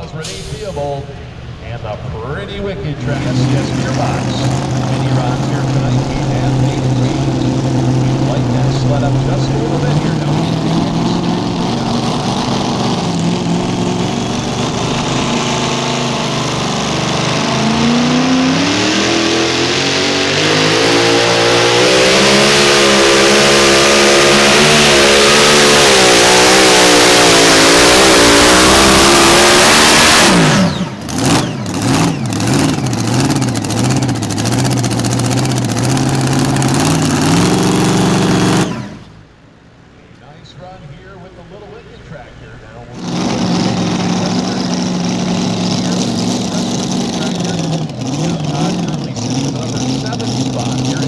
Outlaws, Renee Theobald, and the Pretty Wicked track. SCS Gearbox. Mini Rod here tonight. We have Nate Reed. We'd like that sled up just a little bit here now. Run here with the Little Wicked tractor. Now we'll see Todd Gurley sitting in the number 7 spot here in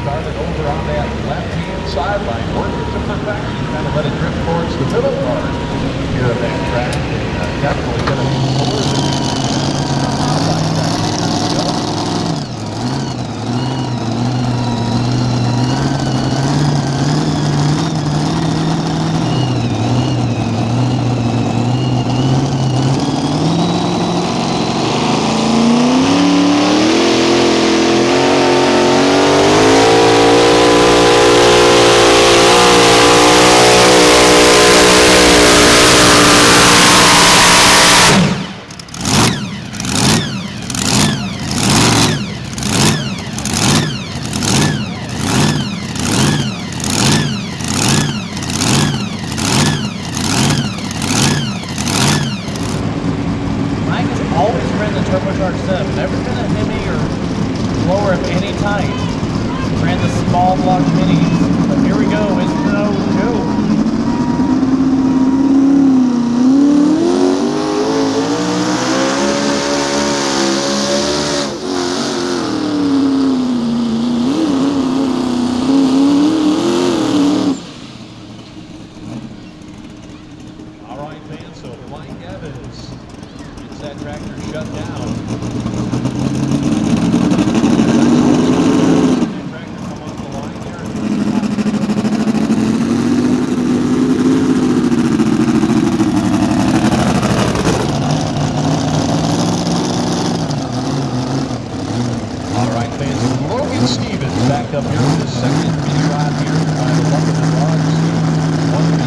started over on that left-hand sideline, working to perfection, kind of let it drift towards the middle part here of that track. Definitely going to be more than always ran the turbocharged setup. Never been a Hemi or blower of any type. Ran the small block minis. But here we go. It's the 02. That tractor shut down. That tractor come off the line there. All right, fans. Logan Stevens back up here with his second mini ride here by the Bucket of Dogs. One week.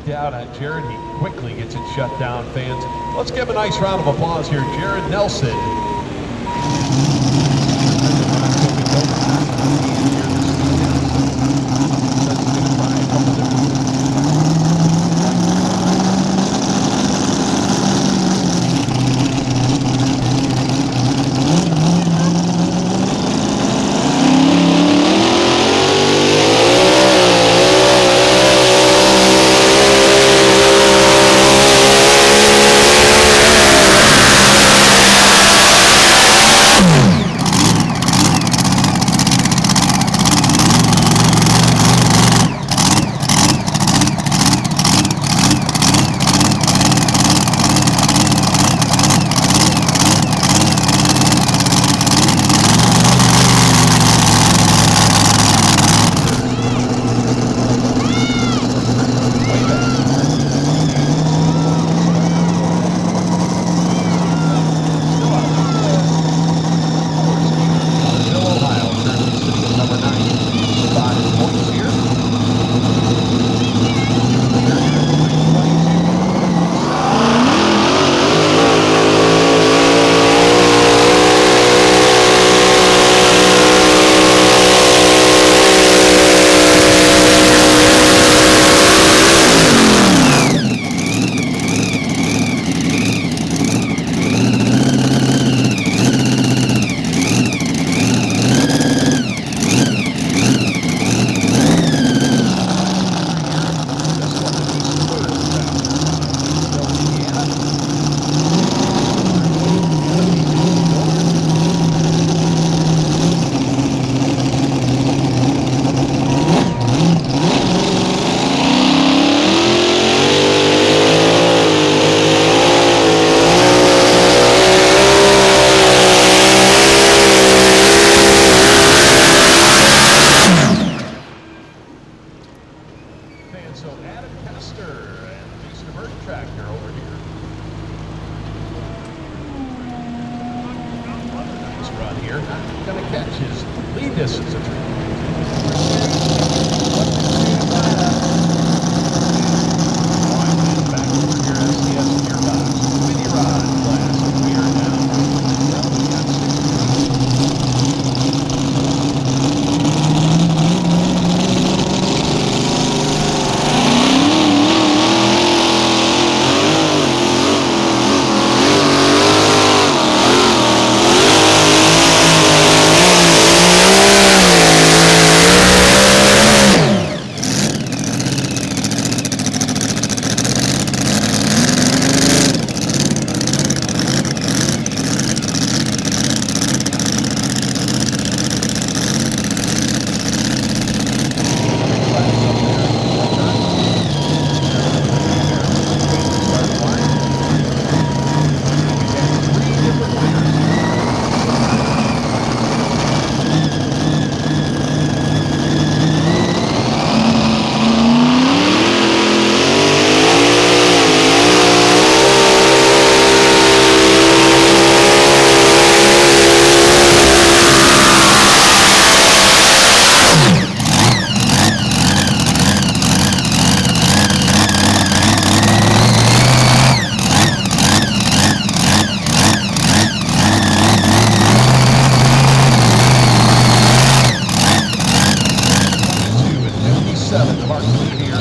Out on Jared. He quickly gets it shut down, fans. Let's give a nice round of applause here, Jared Nelson. So Adam Kester and Jason Bird tractor over here. Another nice run here. Not going to catch his lead distance. Back over here, SDS Gearbox. Mini Rod class. We are down. Well, we got 7, the mark lead here.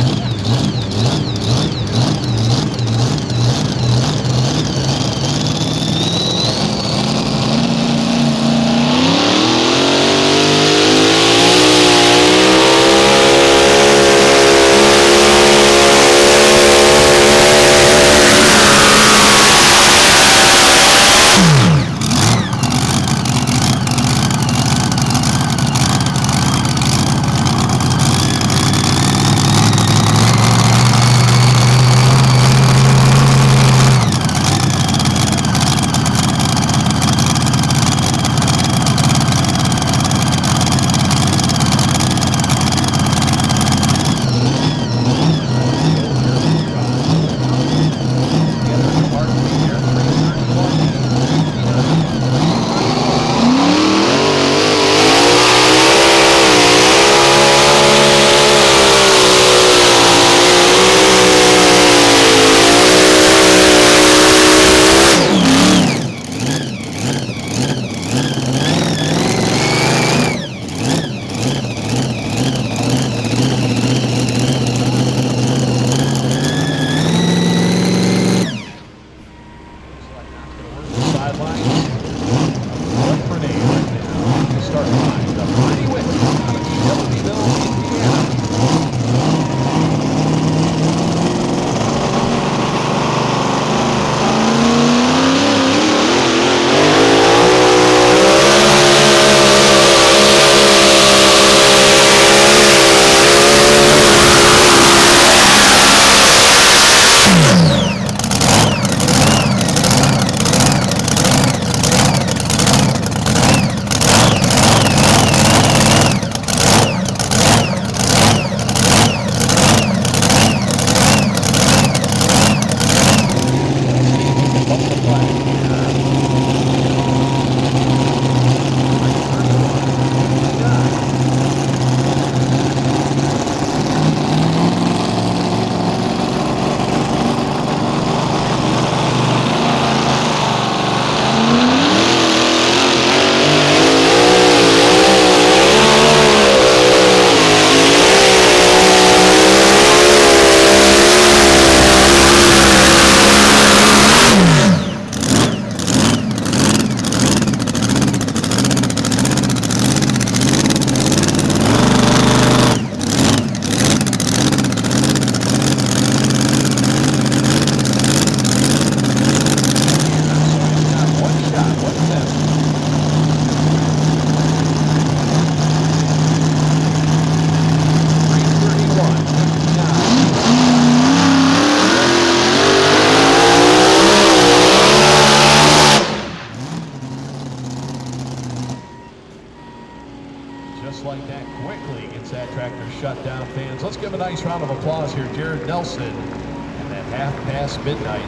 Just like that, quickly gets that tractor shut down, fans. Let's give a nice round of applause here, Jared Nelson. And that half past midnight.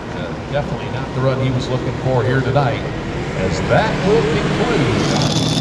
Definitely not the run he was looking for here tonight, as that will conclude